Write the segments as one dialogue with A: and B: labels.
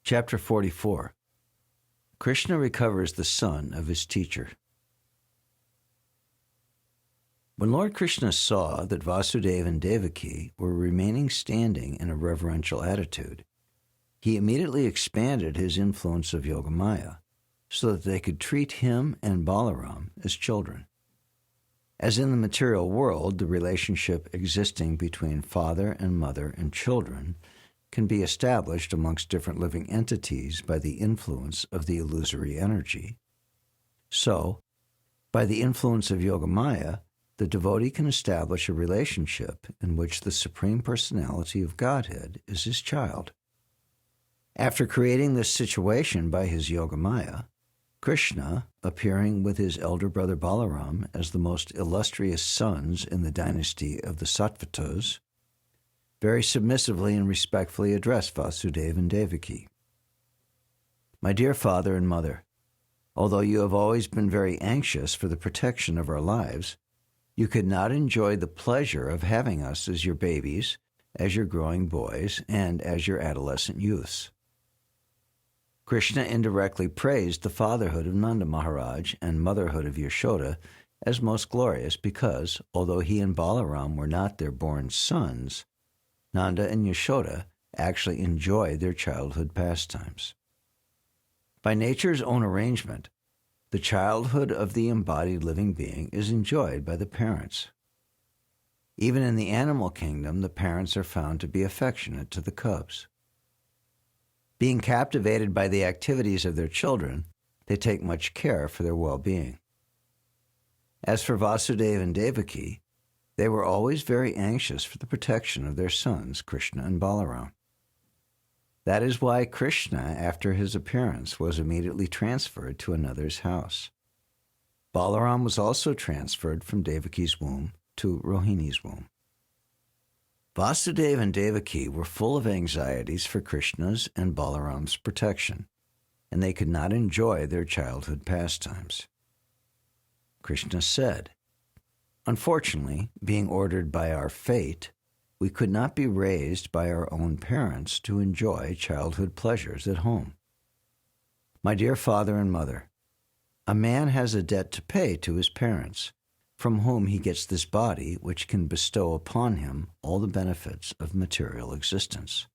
A: Chapter 44. Krishna recovers the son of his teacher. When Lord Krishna saw that Vasudeva and Devaki were remaining standing in a reverential attitude, he immediately expanded his influence of Yogamaya so that they could treat him and Balaram as children. As in the material world, the relationship existing between father and mother and children can be established amongst different living entities by the influence of the illusory energy. So, by the influence of Yogamaya, the devotee can establish a relationship in which the Supreme Personality of Godhead is his child. After creating this situation by his Yogamaya, Krishna, appearing with his elder brother Balaram as the most illustrious sons in the dynasty of the Sattvatas, very submissively and respectfully addressed Vasudeva and Devaki. My dear father and mother, although you have always been very anxious for the protection of our lives, you could not enjoy the pleasure of having us as your babies, as your growing boys, and as your adolescent youths. Krishna indirectly praised the fatherhood of Nanda Maharaj and motherhood of Yashoda as most glorious because, although he and Balaram were not their born sons, Nanda and Yashoda actually enjoyed their childhood pastimes. By nature's own arrangement, the childhood of the embodied living being is enjoyed by the parents. Even in the animal kingdom, the parents are found to be affectionate to the cubs. Being captivated by the activities of their children, they take much care for their well-being. As for Vasudeva and Devaki, they were always very anxious for the protection of their sons, Krishna and Balaram. That is why Krishna, after his appearance, was immediately transferred to another's house. Balaram was also transferred from Devaki's womb to Rohini's womb. Vasudeva and Devaki were full of anxieties for Krishna's and Balaram's protection, and they could not enjoy their childhood pastimes. Krishna said, "Unfortunately, being ordered by our fate, we could not be raised by our own parents to enjoy childhood pleasures at home. My dear father and mother, a man has a debt to pay to his parents, from whom he gets this body which can bestow upon him all the benefits of material existence.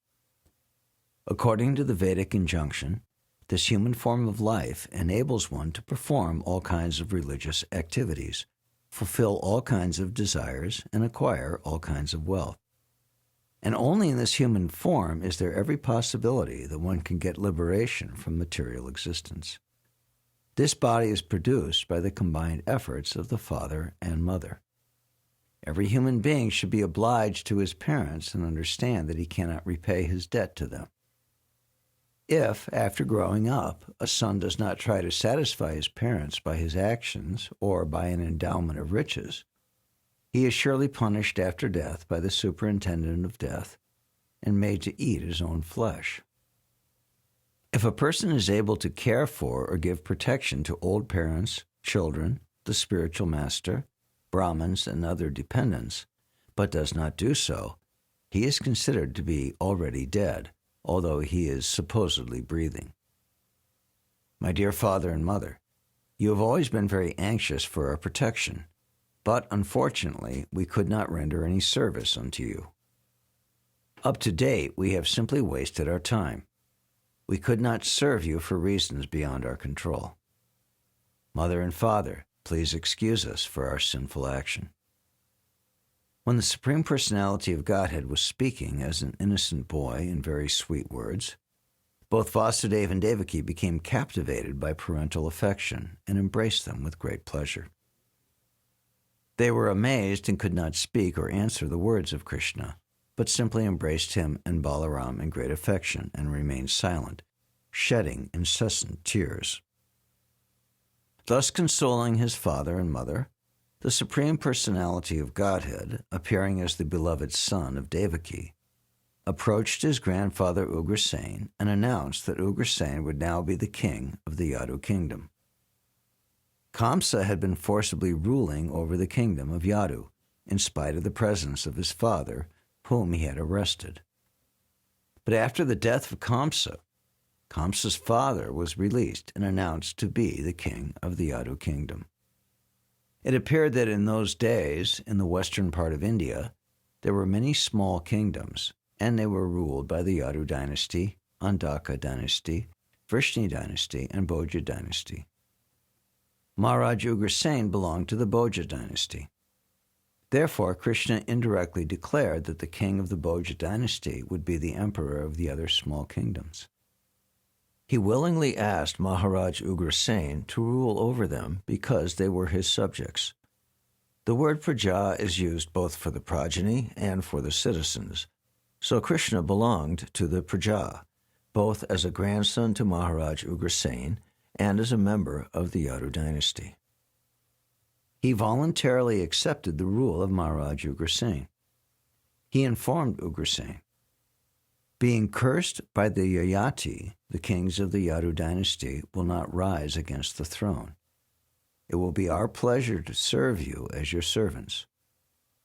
A: According to the Vedic injunction, this human form of life enables one to perform all kinds of religious activities, fulfill all kinds of desires, and acquire all kinds of wealth. And only in this human form is there every possibility that one can get liberation from material existence. This body is produced by the combined efforts of the father and mother. Every human being should be obliged to his parents and understand that he cannot repay his debt to them. If, after growing up, a son does not try to satisfy his parents by his actions or by an endowment of riches, he is surely punished after death by the superintendent of death and made to eat his own flesh. If a person is able to care for or give protection to old parents, children, the spiritual master, Brahmins, and other dependents, but does not do so, he is considered to be already dead, although he is supposedly breathing. My dear father and mother, you have always been very anxious for our protection, but unfortunately we could not render any service unto you. Up to date, we have simply wasted our time. We could not serve you for reasons beyond our control. Mother and father, please excuse us for our sinful action." When the Supreme Personality of Godhead was speaking as an innocent boy in very sweet words, both Vasudeva and Devaki became captivated by parental affection and embraced them with great pleasure. They were amazed and could not speak or answer the words of Krishna, but simply embraced him and Balaram in great affection and remained silent, shedding incessant tears. Thus consoling his father and mother, the Supreme Personality of Godhead, appearing as the beloved son of Devaki, approached his grandfather Ugrasen and announced that Ugrasen would now be the king of the Yadu kingdom. Kamsa had been forcibly ruling over the kingdom of Yadu, in spite of the presence of his father, whom he had arrested. But after the death of Kamsa, Kamsa's father was released and announced to be the king of the Yadu kingdom. It appeared that in those days, in the western part of India, there were many small kingdoms, and they were ruled by the Yadu dynasty, Andaka dynasty, Vrishni dynasty, and Bhoja dynasty. Maharaj Ugrasen belonged to the Bhoja dynasty. Therefore, Krishna indirectly declared that the king of the Bhoja dynasty would be the emperor of the other small kingdoms. He willingly asked Maharaj Ugrasen to rule over them because they were his subjects. The word praja is used both for the progeny and for the citizens, so Krishna belonged to the praja, both as a grandson to Maharaj Ugrasen and as a member of the Yadu dynasty. He voluntarily accepted the rule of Maharaj Ugrasen. He informed Ugrasen, "Being cursed by the Yayati, the kings of the Yadu dynasty will not rise against the throne. It will be our pleasure to serve you as your servants.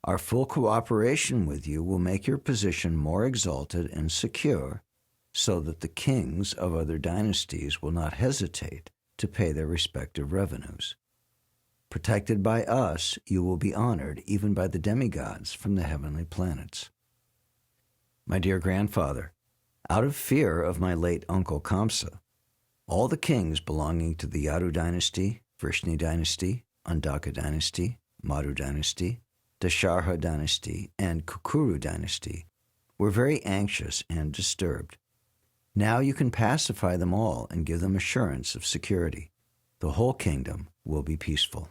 A: Our full cooperation with you will make your position more exalted and secure, so that the kings of other dynasties will not hesitate to pay their respective revenues. Protected by us, you will be honored even by the demigods from the heavenly planets." My dear grandfather, out of fear of my late uncle Kamsa, all the kings belonging to the Yadu dynasty, Vrishni dynasty, Andaka dynasty, Madhu dynasty, Dasharha dynasty, and Kukuru dynasty were very anxious and disturbed. Now you can pacify them all and give them assurance of security. The whole kingdom will be peaceful.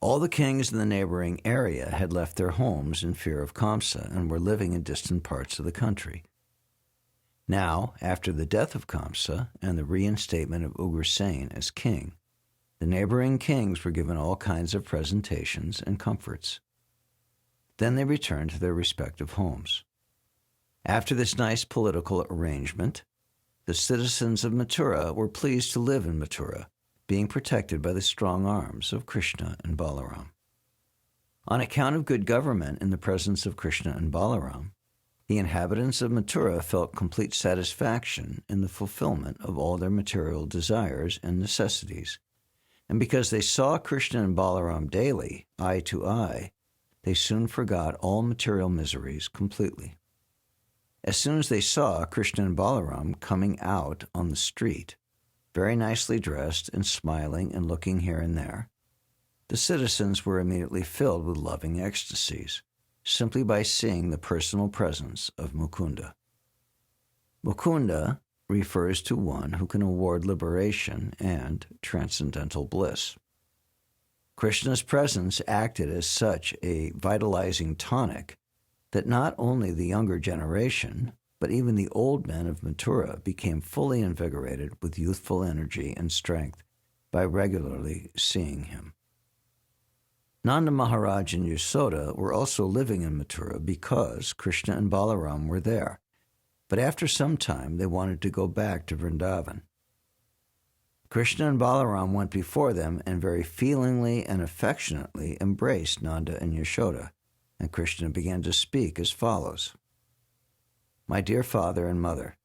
A: All the kings in the neighboring area had left their homes in fear of Kamsa and were living in distant parts of the country. Now, after the death of Kamsa and the reinstatement of Ugrasen as king, the neighboring kings were given all kinds of presentations and comforts. Then they returned to their respective homes. After this nice political arrangement, the citizens of Mathura were pleased to live in Mathura, being protected by the strong arms of Krishna and Balaram. On account of good government in the presence of Krishna and Balaram, the inhabitants of Mathura felt complete satisfaction in the fulfillment of all their material desires and necessities. And because they saw Krishna and Balaram daily, eye to eye, they soon forgot all material miseries completely. As soon as they saw Krishna and Balaram coming out on the street, very nicely dressed and smiling and looking here and there, the citizens were immediately filled with loving ecstasies, simply by seeing the personal presence of Mukunda. Mukunda refers to one who can award liberation and transcendental bliss. Krishna's presence acted as such a vitalizing tonic that not only the younger generation, but even the old men of Mathura became fully invigorated with youthful energy and strength by regularly seeing him. Nanda Maharaj and Yasoda were also living in Mathura because Krishna and Balaram were there, but after some time they wanted to go back to Vrindavan. Krishna and Balaram went before them and very feelingly and affectionately embraced Nanda and Yashoda, and Krishna began to speak as follows. "My dear father and mother,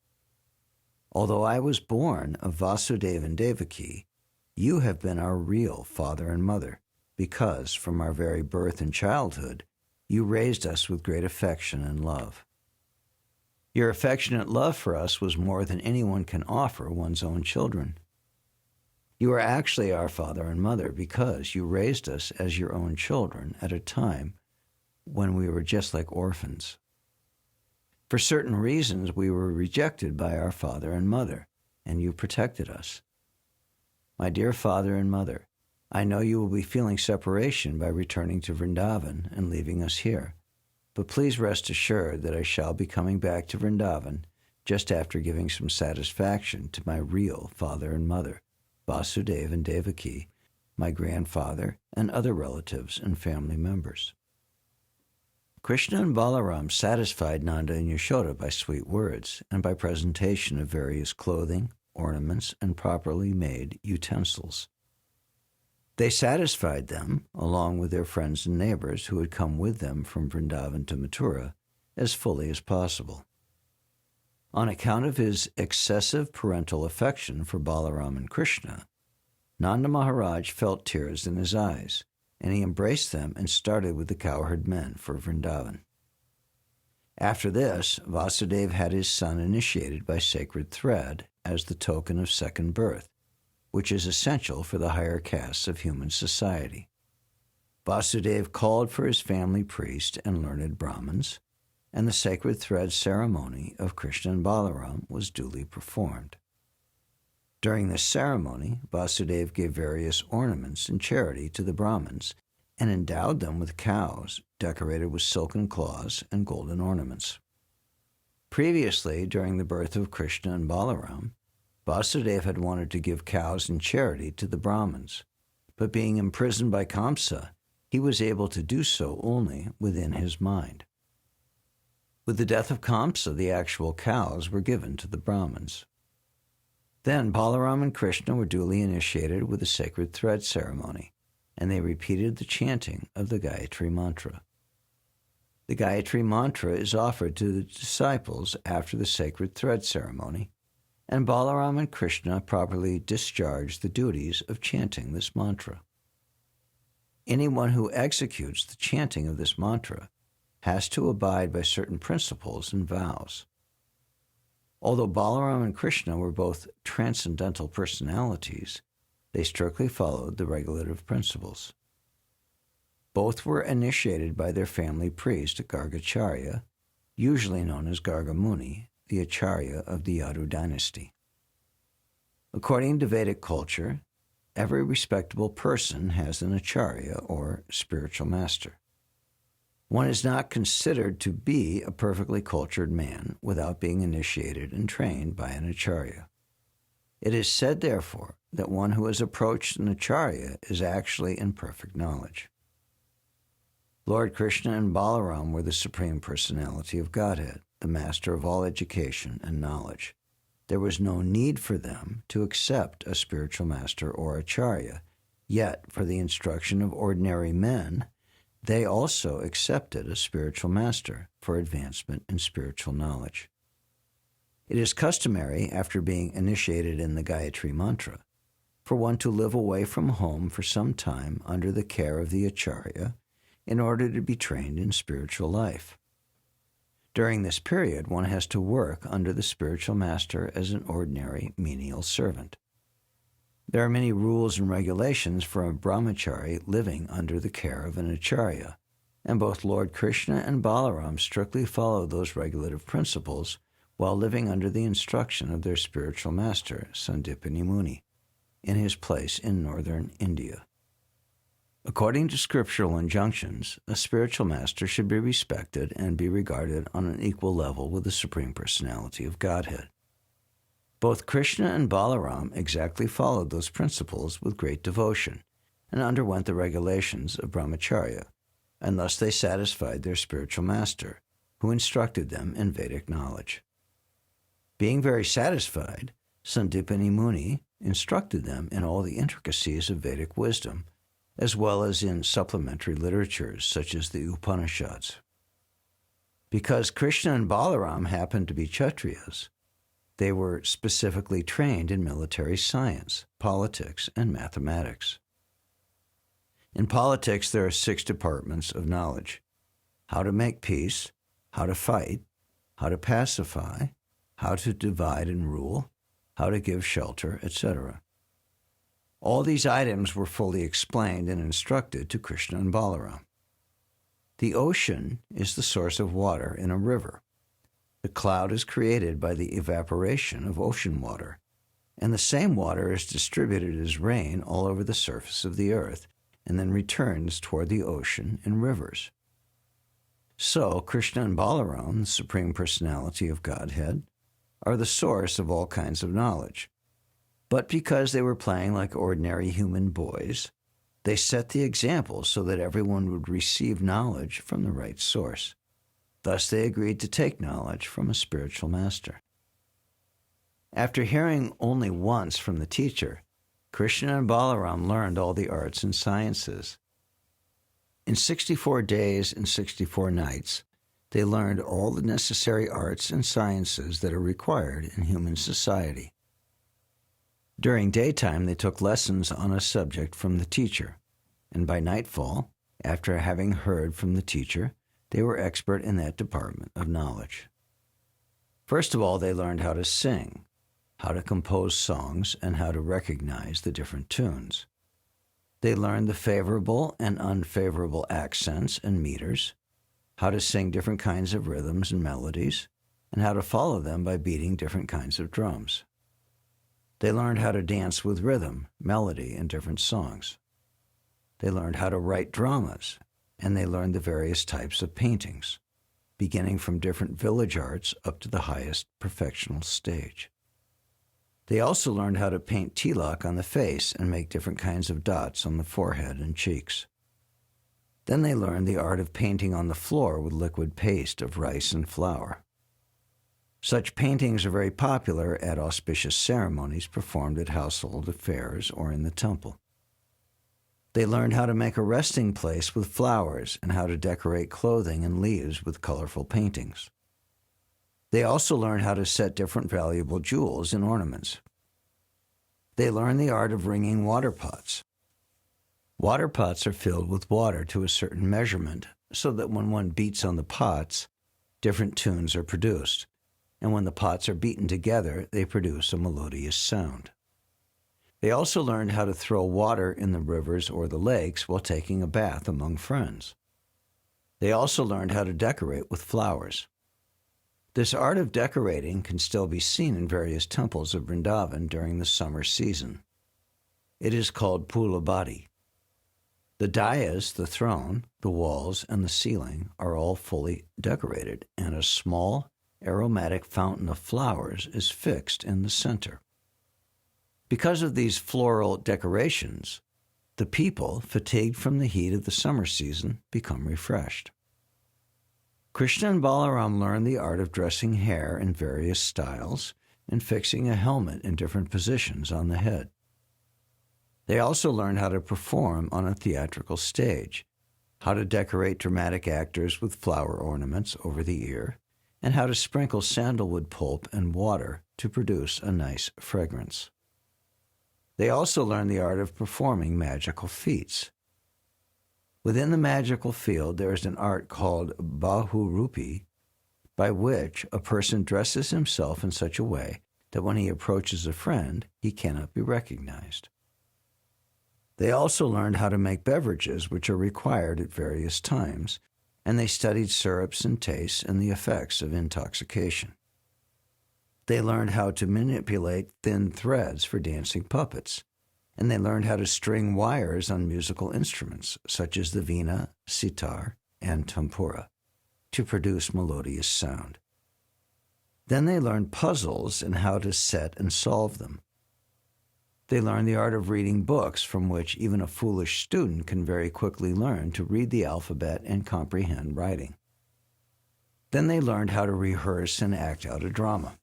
A: although I was born of Vasudeva and Devaki, you have been our real father and mother, because from our very birth and childhood, you raised us with great affection and love. Your affectionate love for us was more than anyone can offer one's own children. You are actually our father and mother because you raised us as your own children at a time when we were just like orphans. For certain reasons, we were rejected by our father and mother, and you protected us. My dear father and mother, I know you will be feeling separation by returning to Vrindavan and leaving us here, but please rest assured that I shall be coming back to Vrindavan just after giving some satisfaction to my real father and mother, Vasudeva and Devaki, my grandfather, and other relatives and family members." Krishna and Balaram satisfied Nanda and Yashoda by sweet words and by presentation of various clothing, ornaments, and properly made utensils. They satisfied them, along with their friends and neighbors who had come with them from Vrindavan to Mathura, as fully as possible. On account of his excessive parental affection for Balaram and Krishna, Nanda Maharaj felt tears in his eyes, and he embraced them and started with the cowherd men for Vrindavan. After this, Vasudeva had his son initiated by sacred thread as the token of second birth, which is essential for the higher castes of human society. Vasudeva called for his family priest and learned Brahmins, and the sacred thread ceremony of Krishna and Balaram was duly performed. During this ceremony, Vasudeva gave various ornaments in charity to the Brahmins and endowed them with cows decorated with silken claws and golden ornaments. Previously, during the birth of Krishna and Balaram, Vasudeva had wanted to give cows in charity to the Brahmins, but being imprisoned by Kamsa, he was able to do so only within his mind. With the death of Kamsa, the actual cows were given to the Brahmins. Then Balaram and Krishna were duly initiated with the sacred thread ceremony, and they repeated the chanting of the Gayatri Mantra. The Gayatri Mantra is offered to the disciples after the sacred thread ceremony, and Balaram and Krishna properly discharged the duties of chanting this mantra. Anyone who executes the chanting of this mantra has to abide by certain principles and vows. Although Balaram and Krishna were both transcendental personalities, they strictly followed the regulative principles. Both were initiated by their family priest, Gargacharya, usually known as Gargamuni, the Acharya of the Yadu dynasty. According to Vedic culture, every respectable person has an Acharya, or spiritual master. One is not considered to be a perfectly cultured man without being initiated and trained by an Acharya. It is said, therefore, that one who has approached an Acharya is actually in perfect knowledge. Lord Krishna and Balaram were the Supreme Personality of Godhead, the master of all education and knowledge. There was no need for them to accept a spiritual master or Acharya, yet for the instruction of ordinary men, they also accepted a spiritual master for advancement in spiritual knowledge. It is customary, after being initiated in the Gayatri Mantra, for one to live away from home for some time under the care of the Acharya in order to be trained in spiritual life. During this period, one has to work under the spiritual master as an ordinary menial servant. There are many rules and regulations for a brahmachari living under the care of an acharya, and both Lord Krishna and Balaram strictly followed those regulative principles while living under the instruction of their spiritual master, Sandipani Muni, in his place in northern India. According to scriptural injunctions, a spiritual master should be respected and be regarded on an equal level with the Supreme Personality of Godhead. Both Krishna and Balaram exactly followed those principles with great devotion and underwent the regulations of brahmacharya, and thus they satisfied their spiritual master, who instructed them in Vedic knowledge. Being very satisfied, Sandipani Muni instructed them in all the intricacies of Vedic wisdom, as well as in supplementary literatures such as the Upanishads. Because Krishna and Balaram happened to be Kshatriyas, they were specifically trained in military science, politics, and mathematics. In politics, there are 6 departments of knowledge: how to make peace, how to fight, how to pacify, how to divide and rule, how to give shelter, etc. All these items were fully explained and instructed to Krishna and Balaram. The ocean is the source of water in a river. The cloud is created by the evaporation of ocean water, and the same water is distributed as rain all over the surface of the earth and then returns toward the ocean in rivers. So, Krishna and Balaram, the Supreme Personality of Godhead, are the source of all kinds of knowledge. But because they were playing like ordinary human boys, they set the example so that everyone would receive knowledge from the right source. Thus they agreed to take knowledge from a spiritual master. After hearing only once from the teacher, Krishna and Balaram learned all the arts and sciences. In 64 days and 64 nights, They learned all the necessary arts and sciences that are required in human society. During daytime, they took lessons on a subject from the teacher, and by nightfall, after having heard from the teacher, they were expert in that department of knowledge. First of all, they learned how to sing, how to compose songs, and how to recognize the different tunes. They learned the favorable and unfavorable accents and meters, how to sing different kinds of rhythms and melodies, and how to follow them by beating different kinds of drums. They learned how to dance with rhythm, melody, and different songs. They learned how to write dramas, and they learned the various types of paintings, beginning from different village arts up to the highest perfectional stage. They also learned how to paint tilak on the face and make different kinds of dots on the forehead and cheeks. Then they learned the art of painting on the floor with liquid paste of rice and flour. Such paintings are very popular at auspicious ceremonies performed at household affairs or in the temple. They learned how to make a resting place with flowers and how to decorate clothing and leaves with colorful paintings. They also learned how to set different valuable jewels in ornaments. They learned the art of wringing water pots. Water pots are filled with water to a certain measurement so that when one beats on the pots, different tunes are produced, and when the pots are beaten together, they produce a melodious sound. They also learned how to throw water in the rivers or the lakes while taking a bath among friends. They also learned how to decorate with flowers. This art of decorating can still be seen in various temples of Vrindavan during the summer season. It is called Pulabadi. The dais, the throne, the walls, and the ceiling are all fully decorated, and a small, aromatic fountain of flowers is fixed in the center. Because of these floral decorations, the people, fatigued from the heat of the summer season, become refreshed. Krishna and Balaram learned the art of dressing hair in various styles and fixing a helmet in different positions on the head. They also learned how to perform on a theatrical stage, how to decorate dramatic actors with flower ornaments over the ear, and how to sprinkle sandalwood pulp and water to produce a nice fragrance. They also learned the art of performing magical feats. Within the magical field, there is an art called Bahurupi, by which a person dresses himself in such a way that when he approaches a friend, he cannot be recognized. They also learned how to make beverages which are required at various times, and they studied syrups and tastes and the effects of intoxication. They learned how to manipulate thin threads for dancing puppets, and they learned how to string wires on musical instruments such as the veena, sitar, and tampura to produce melodious sound. Then they learned puzzles and how to set and solve them. They learned the art of reading books from which even a foolish student can very quickly learn to read the alphabet and comprehend writing. Then they learned how to rehearse and act out a drama.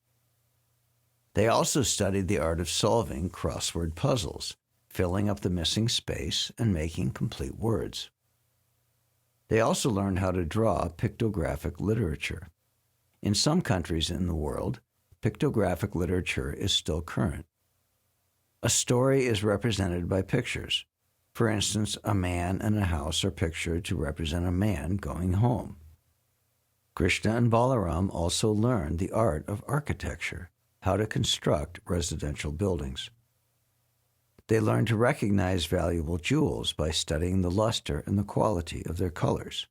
A: They also studied the art of solving crossword puzzles, filling up the missing space, and making complete words. They also learned how to draw pictographic literature. In some countries in the world, pictographic literature is still current. A story is represented by pictures. For instance, a man and a house are pictured to represent a man going home. Krishna and Balaram also learned the art of architecture, how to construct residential buildings. They learned to recognize valuable jewels by studying the luster and the quality of their colors.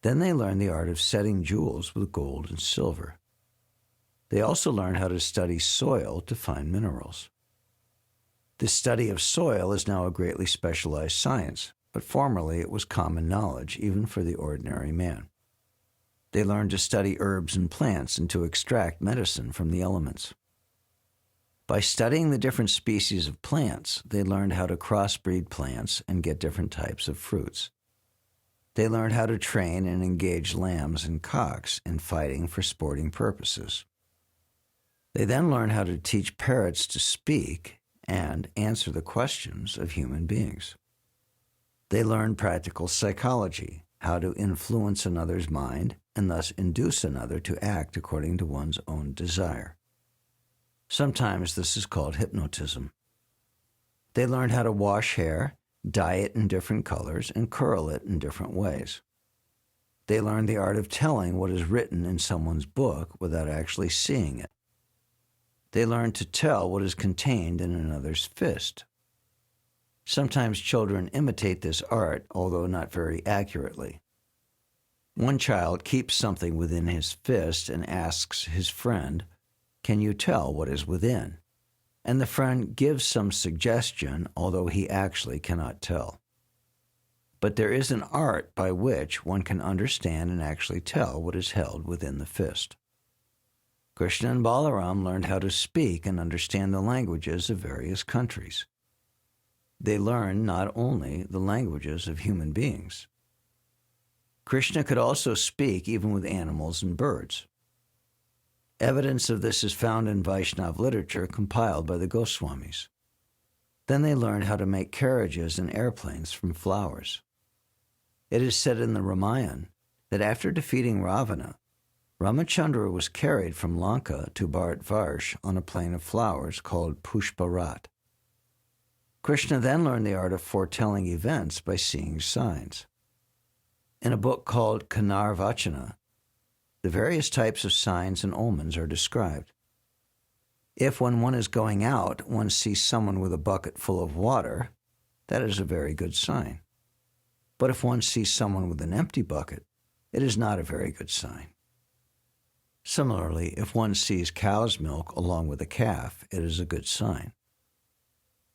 A: Then they learned the art of setting jewels with gold and silver. They also learned how to study soil to find minerals. The study of soil is now a greatly specialized science, but formerly it was common knowledge even for the ordinary man. They learned to study herbs and plants and to extract medicine from the elements. By studying the different species of plants, they learned how to crossbreed plants and get different types of fruits. They learned how to train and engage lambs and cocks in fighting for sporting purposes. They then learned how to teach parrots to speak and answer the questions of human beings. They learned practical psychology, how to influence another's mind and thus induce another to act according to one's own desire. Sometimes this is called hypnotism. They learned how to wash hair, dye it in different colors, and curl it in different ways. They learned the art of telling what is written in someone's book without actually seeing it. They learned to tell what is contained in another's fist. Sometimes children imitate this art, although not very accurately. One child keeps something within his fist and asks his friend, "Can you tell what is within?" And the friend gives some suggestion, although he actually cannot tell. But there is an art by which one can understand and actually tell what is held within the fist. Krishna and Balaram learned how to speak and understand the languages of various countries. They learned not only the languages of human beings. Krishna could also speak even with animals and birds. Evidence of this is found in Vaishnava literature compiled by the Goswamis. Then they learned how to make carriages and airplanes from flowers. It is said in the Ramayana that after defeating Ravana, Ramachandra was carried from Lanka to Bharatvarsh on a plane of flowers called Pushparat. Krishna then learned the art of foretelling events by seeing signs. In a book called Kanar Vachana, the various types of signs and omens are described. If when one is going out, one sees someone with a bucket full of water, that is a very good sign. But if one sees someone with an empty bucket, it is not a very good sign. Similarly, if one sees cow's milk along with a calf, it is a good sign.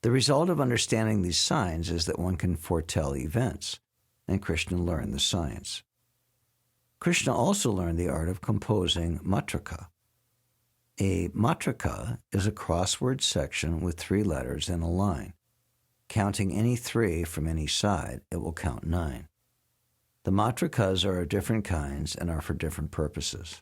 A: The result of understanding these signs is that one can foretell events, and Krishna learned the science. Krishna also learned the art of composing matrika. A matrika is a crossword section with 3 letters in a line. Counting any 3 from any side, it will count 9. The matrikas are of different kinds and are for different purposes.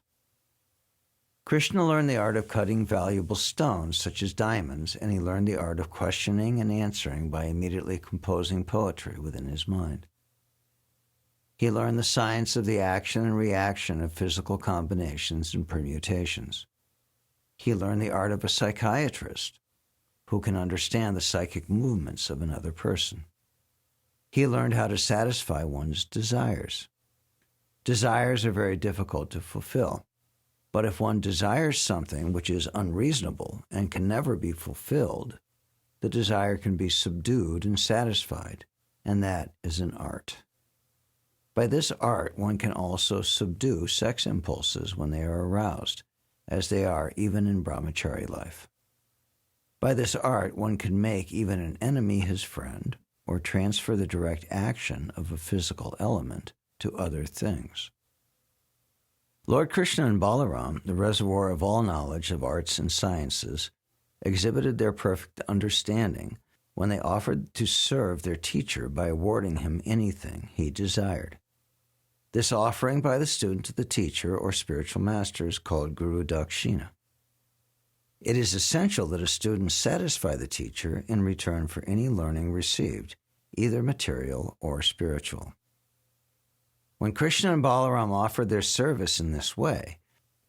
A: Krishna learned the art of cutting valuable stones, such as diamonds, and he learned the art of questioning and answering by immediately composing poetry within his mind. He learned the science of the action and reaction of physical combinations and permutations. He learned the art of a psychiatrist, who can understand the psychic movements of another person. He learned how to satisfy one's desires. Desires are very difficult to fulfill. But if one desires something which is unreasonable and can never be fulfilled, the desire can be subdued and satisfied, and that is an art. By this art, one can also subdue sex impulses when they are aroused, as they are even in brahmachari life. By this art, one can make even an enemy his friend, or transfer the direct action of a physical element to other things. Lord Krishna and Balaram, the reservoir of all knowledge of arts and sciences, exhibited their perfect understanding when they offered to serve their teacher by awarding him anything he desired. This offering by the student to the teacher or spiritual master is called Guru Dakshina. It is essential that a student satisfy the teacher in return for any learning received, either material or spiritual. When Krishna and Balaram offered their service in this way,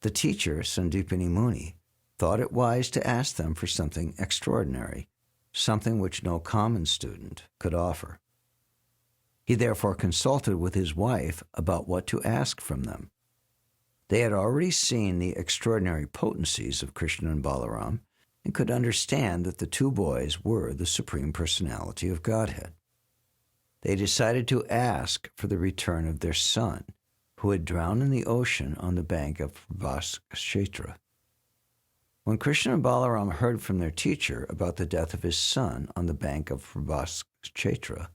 A: the teacher, Sandipani Muni, thought it wise to ask them for something extraordinary, something which no common student could offer. He therefore consulted with his wife about what to ask from them. They had already seen the extraordinary potencies of Krishna and Balaram and could understand that the 2 boys were the Supreme Personality of Godhead. They decided to ask for the return of their son, who had drowned in the ocean on the bank of Prabhaskshetra. When Krishna and Balaram heard from their teacher about the death of his son on the bank of Prabhaskshetra,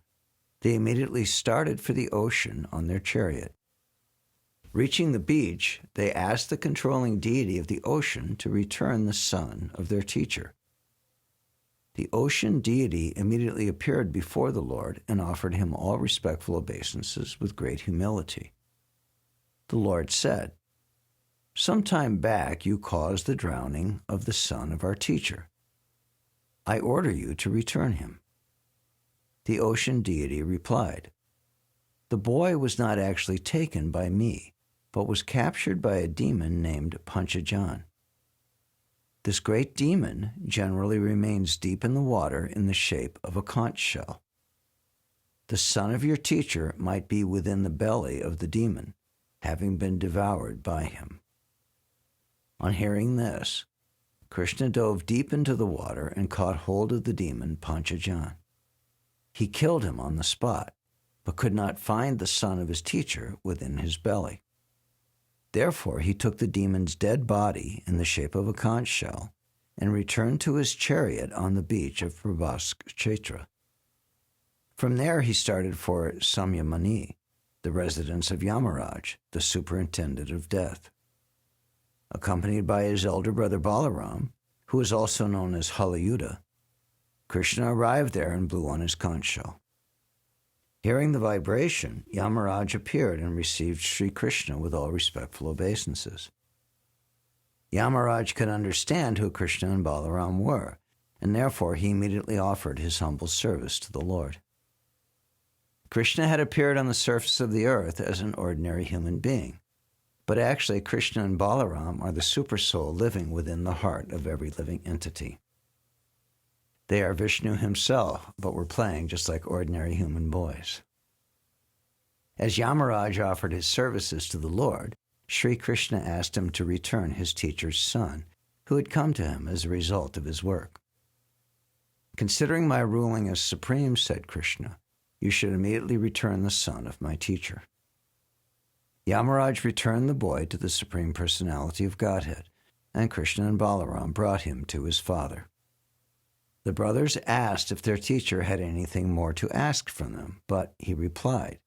A: they immediately started for the ocean on their chariot. Reaching the beach, they asked the controlling deity of the ocean to return the son of their teacher. The ocean deity immediately appeared before the Lord and offered him all respectful obeisances with great humility. The Lord said, "Some time back you caused the drowning of the son of our teacher. I order you to return him." The ocean deity replied, "The boy was not actually taken by me, but was captured by a demon named Panchajan. This great demon generally remains deep in the water in the shape of a conch shell. The son of your teacher might be within the belly of the demon, having been devoured by him. On hearing this, Krishna dove deep into the water and caught hold of the demon Panchajan. He killed him on the spot, but could not find the son of his teacher within his belly. Therefore he took the demon's dead body in the shape of a conch shell and returned to his chariot on the beach of Prabhask Kshetra. From there he started for Samyamani, the residence of Yamaraj, the superintendent of death. Accompanied by his elder brother Balaram, who is also known as Halayuda, Krishna arrived there and blew on his conch shell. Hearing the vibration, Yamaraj appeared and received Sri Krishna with all respectful obeisances. Yamaraj could understand who Krishna and Balaram were, and therefore he immediately offered his humble service to the Lord. Krishna had appeared on the surface of the earth as an ordinary human being, but actually Krishna and Balaram are the supersoul living within the heart of every living entity. They are Vishnu himself, but were playing just like ordinary human boys. As Yamaraj offered his services to the Lord, Sri Krishna asked him to return his teacher's son, who had come to him as a result of his work. Considering my ruling as supreme, said Krishna, you should immediately return the son of my teacher. Yamaraj returned the boy to the Supreme Personality of Godhead, and Krishna and Balaram brought him to his father. The brothers asked if their teacher had anything more to ask from them, but he replied,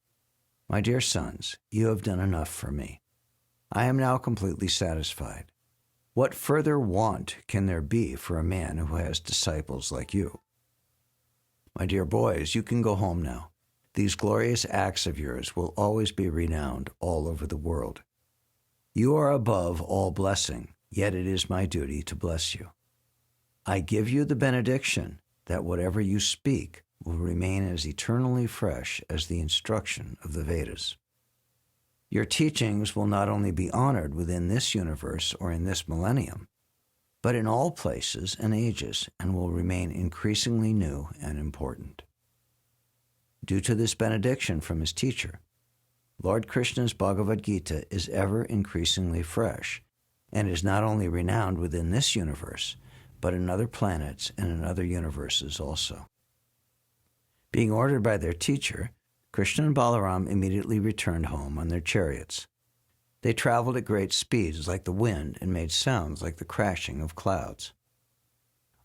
A: my dear sons, you have done enough for me. I am now completely satisfied. What further want can there be for a man who has disciples like you? My dear boys, you can go home now. These glorious acts of yours will always be renowned all over the world. You are above all blessing, yet it is my duty to bless you. I give you the benediction that whatever you speak will remain as eternally fresh as the instruction of the Vedas. Your teachings will not only be honored within this universe or in this millennium, but in all places and ages, and will remain increasingly new and important. Due to this benediction from his teacher, Lord Krishna's Bhagavad Gita is ever increasingly fresh, and is not only renowned within this universe, but in other planets and in other universes also. Being ordered by their teacher, Krishna and Balaram immediately returned home on their chariots. They traveled at great speeds like the wind and made sounds like the crashing of clouds.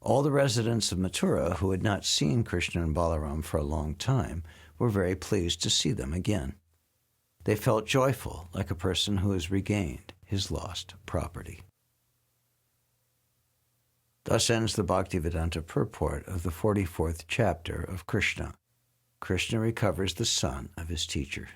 A: All the residents of Mathura who had not seen Krishna and Balaram for a long time were very pleased to see them again. They felt joyful like a person who has regained his lost property. Thus ends the Bhaktivedanta purport of the 44th chapter of Krishna. Krishna recovers the son of his teacher.